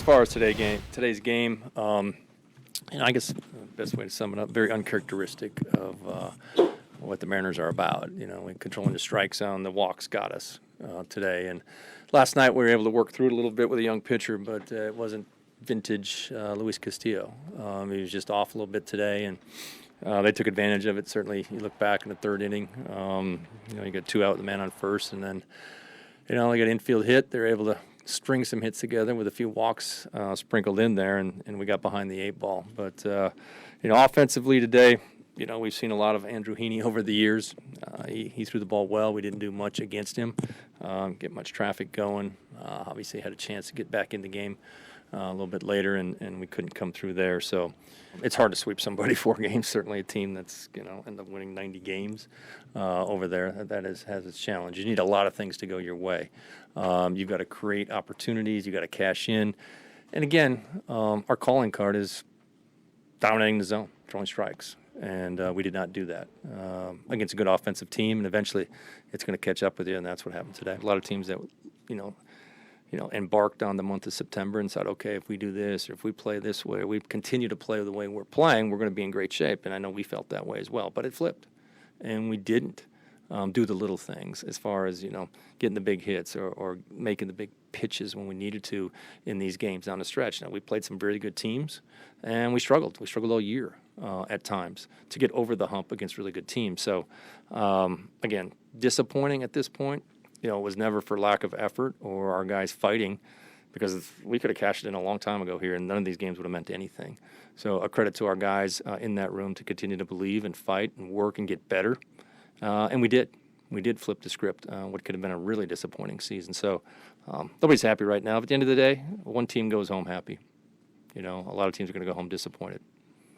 far as today's game, I guess the best way to sum it up, very uncharacteristic of what the Mariners are about. We controlling the strike zone. The walks got us today, and last night we were able to work through it a little bit with a young pitcher, but it wasn't vintage Luis Castillo. He was just off a little bit today, and they took advantage of it. Certainly, you look back in the third inning, you got 2 out with the man on first, and then they got an infield hit. They're able to string some hits together with a few walks sprinkled in there, and we got behind the 8 ball. But offensively today, we've seen a lot of Andrew Heaney over the years. He threw the ball well. We didn't do much against him, get much traffic going. Obviously had a chance to get back in the game a little bit later, and we couldn't come through there. So it's hard to sweep somebody 4 games. Certainly a team that's end up winning 90 games over there. That has its challenge. You need a lot of things to go your way. You've got to create opportunities. You've got to cash in. And again, our calling card is dominating the zone, throwing strikes. And we did not do that against a good offensive team. And eventually it's going to catch up with you, and that's what happened today. A lot of teams that, embarked on the month of September and said, okay, if we do this or if we play this way, or we continue to play the way we're playing, we're going to be in great shape. And I know we felt that way as well, but it flipped. And we didn't do the little things as far as, getting the big hits or making the big pitches when we needed to in these games down the stretch. Now, we played some very good teams, and we struggled. We struggled all year at times to get over the hump against really good teams. So, again, disappointing at this point. It was never for lack of effort or our guys fighting, because we could have cashed it in a long time ago here, and none of these games would have meant anything. So a credit to our guys in that room to continue to believe and fight and work and get better. And we did. We did flip the script, what could have been a really disappointing season. So nobody's happy right now. But at the end of the day, one team goes home happy. A lot of teams are going to go home disappointed.